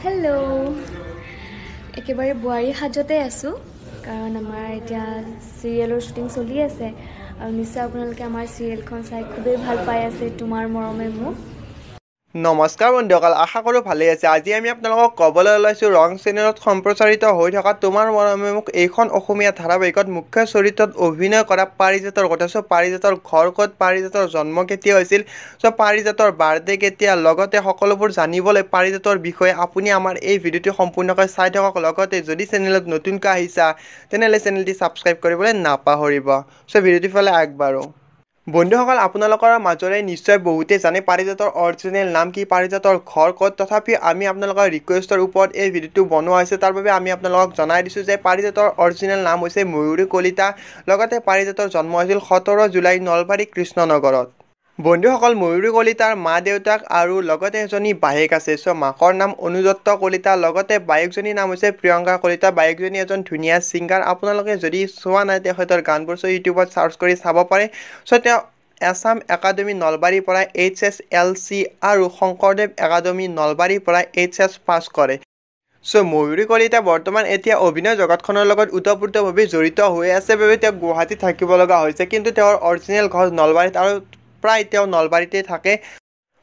Hello' একেবাৰে বোৱাৰী সাজতে আছোঁ কাৰণ আমাৰ এতিয়া চিৰিয়েলৰ শ্বুটিং চলি আছে আৰু নিশ্চয় আপোনালোকে আমাৰ চিৰিয়েলখন চাই খুবেই ভাল পাই আছে তোমাৰ মৰমে মোক। নমস্কাৰ বন্ধুসকল, আশা কৰোঁ ভালেই আছে। আজি আমি আপোনালোকক ক'বলৈ ওলাইছোঁ ৰং চেনেলত সম্প্ৰচাৰিত হৈ থকা তোমাৰ মৰমে মোক এইখন অসমীয়া ধাৰাবাহিকত মুখ্য চৰিত্ৰত অভিনয় কৰা পাৰিজাতৰ কথা। পাৰিজাতৰ ঘৰ ক'ত, পাৰিজাতৰ জন্ম কেতিয়া হৈছিল, পাৰিজাতৰ বাৰ্থডে কেতিয়া, লগতে সকলোবোৰ জানিবলৈ পাৰিজাতৰ বিষয়ে আপুনি আমাৰ এই ভিডিঅ'টো সম্পূৰ্ণকৈ চাই থাকক। লগতে যদি চেনেলত নতুনকৈ আহিছা তেনেহ'লে চেনেলটি ছাবস্ক্ৰাইব কৰিবলৈ নাপাহৰিব। ভিডিঅ'টো ফালে আগবাঢ়ো। বন্ধুসকল, আপোনালোকৰ মাজৰে নিশ্চয় বহুতে জানে পাৰিজাতৰ অৰিজিনেল নাম কি, পাৰিজাতৰ ঘৰ ক'ত। তথাপিও আমি আপোনালোকৰ ৰিকুৱেষ্টৰ ওপৰত এই ভিডিঅ'টো বনোৱা হৈছে। তাৰ বাবে আমি আপোনালোকক জনাই দিছোঁ যে পাৰিজাতৰ অৰিজিনেল নাম হৈছে ময়ূৰী কলিতা। লগতে পাৰিজাতৰ জন্ম হৈছিল 17 জুলাই নলবাৰী কৃষ্ণনগৰত। বন্ধুসকল, ময়ূৰী কলিতাৰ মা দেউতাক আৰু লগতে এজনী বায়েক আছে। মাকৰ নাম অনুদত্ত কলিতা, লগতে বায়েকজনীৰ নাম হৈছে প্ৰিয়ংকা কলিতা। বায়েকজনী এজন ধুনীয়া ছিংগাৰ। আপোনালোকে যদি চোৱা নাই তেখেতৰ গানবোৰ ইউটিউবত চাৰ্চ কৰি চাব পাৰে। তেওঁ আছাম একাডেমী নলবাৰীৰ পৰা HSLC আৰু শংকৰদেৱ একাডেমী নলবাৰীৰ পৰা HS পাছ কৰে। ময়ূৰী কলিতা বৰ্তমান এতিয়া অভিনয় জগতখনৰ লগত ওতঃপ্ৰোতভাৱে জড়িত হৈ আছে বাবে তেওঁ গুৱাহাটীত থাকিব লগা হৈছে, কিন্তু তেওঁৰ অৰিজিনেল ঘৰ নলবাৰীত আৰু প্ৰায় তেওঁ নলবাৰীতে থাকে।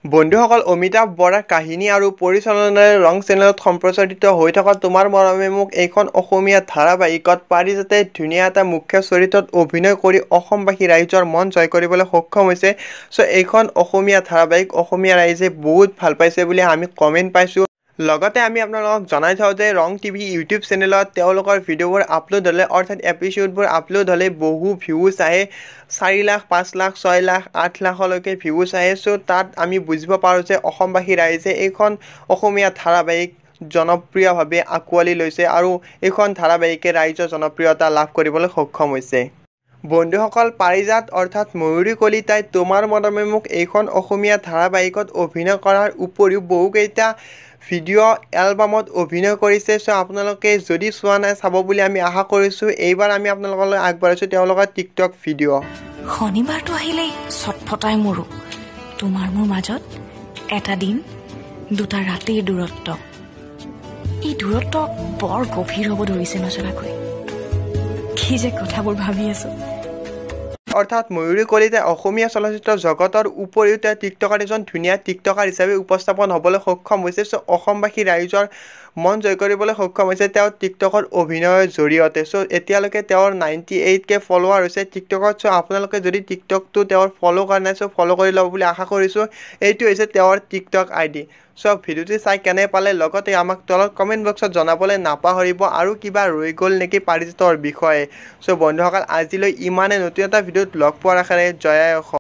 বন্ধুসকল, অমিতাভ বৰাৰ কাহিনী আৰু পৰিচালনাৰে ৰং চেনেলত সম্প্ৰচাৰিত হৈ থকা তোমাৰ মৰমে মোক এইখন অসমীয়া ধাৰাবাহিকত পাৰিজাতে ধুনীয়া এটা মুখ্য চৰিত্ৰত অভিনয় কৰি অসমবাসী ৰাইজৰ মন জয় কৰিবলৈ সক্ষম হৈছে। এইখন অসমীয়া ধাৰাবাহিক অসমীয়া ৰাইজে বহুত ভাল পাইছে বুলি আমি কমেণ্ট পাইছোঁ। লগতে আমি আপোনালোকক জনাই থওঁ যে ৰং টিভি ইউটিউব চেনেলত তেওঁলোকৰ ভিডিঅ'বোৰ আপলোড হ'লে অৰ্থাৎ এপিছ'ডবোৰ আপলোড হ'লে বহু ভিউজ আহে। 4 লাখ, 5 লাখ, 6 লাখ, 8 লাখলৈকে ভিউজ আহে। তাত আমি বুজিব পাৰোঁ যে অসমবাসী ৰাইজে এইখন অসমীয়া ধাৰাবাহিক জনপ্ৰিয়ভাৱে আঁকোৱালি লৈছে আৰু এইখন ধাৰাবাহিকে ৰাইজৰ জনপ্ৰিয়তা লাভ কৰিবলৈ সক্ষম হৈছে। বন্ধুসকল, পাৰিজাত অৰ্থাৎ ময়ূৰী কলিতাই তোমাৰ মৰমে মোক এইখন অসমীয়া ধাৰাবাহিকত অভিনয় কৰাৰ উপৰিও বহুকেইটা ভিডিঅ' এলবামত অভিনয় কৰিছে। আপোনালোকে যদি চোৱা নাই চাব বুলি আমি আশা কৰিছোঁ। এইবাৰ আমি আপোনালোকলৈ আগবঢ়াইছোঁ তেওঁলোকৰ টিকটক ভিডিঅ'। শনিবাৰটো আহিলেই ছটফটাই মৰো। তোমাৰ মোৰ মাজত এটা দিন, দুটা ৰাতিৰ দূৰত্ব। এই দূৰত্ব বৰ গভীৰ হ'ব ধৰিছে নজনাকৈ। কি যে কথাবোৰ ভাবি আছো। অৰ্থাৎ ময়ূৰী কলিতাই অসমীয়া চলচ্চিত্ৰ জগতৰ উপৰিও তেওঁ টিকটকত এজন ধুনীয়া টিকটকাৰ হিচাপে উপস্থাপন হ'বলৈ সক্ষম হৈছে। অসমবাসী ৰাইজৰ মন জয় কৰিবলৈ সক্ষম হৈছে তেওঁ টিকটকত অভিনয়ৰ জৰিয়তে। এতিয়ালৈকে তেওঁৰ 98K ফলোৱাৰ হৈছে টিকটকত। আপোনালোকে যদি টিকটকটো তেওঁৰ ফ'ল' কৰা নাই ফ'ল' কৰি ল'ব বুলি আশা কৰিছোঁ। এইটো হৈছে তেওঁৰ টিকটক ID। ভিডিঅ'টো চাই কেনে পালে লগতে আমাক তলত কমেণ্ট বক্সত জনাবলৈ নাপাহৰিব আৰু কিবা ৰৈ গ'ল নেকি পাৰিজাতৰ বিষয়ে। বন্ধুসকল, আজিলৈ ইমানে। নতুন এটা ভিডিঅ'ত লগ পোৱাৰ আশাৰে জয় আই অসম।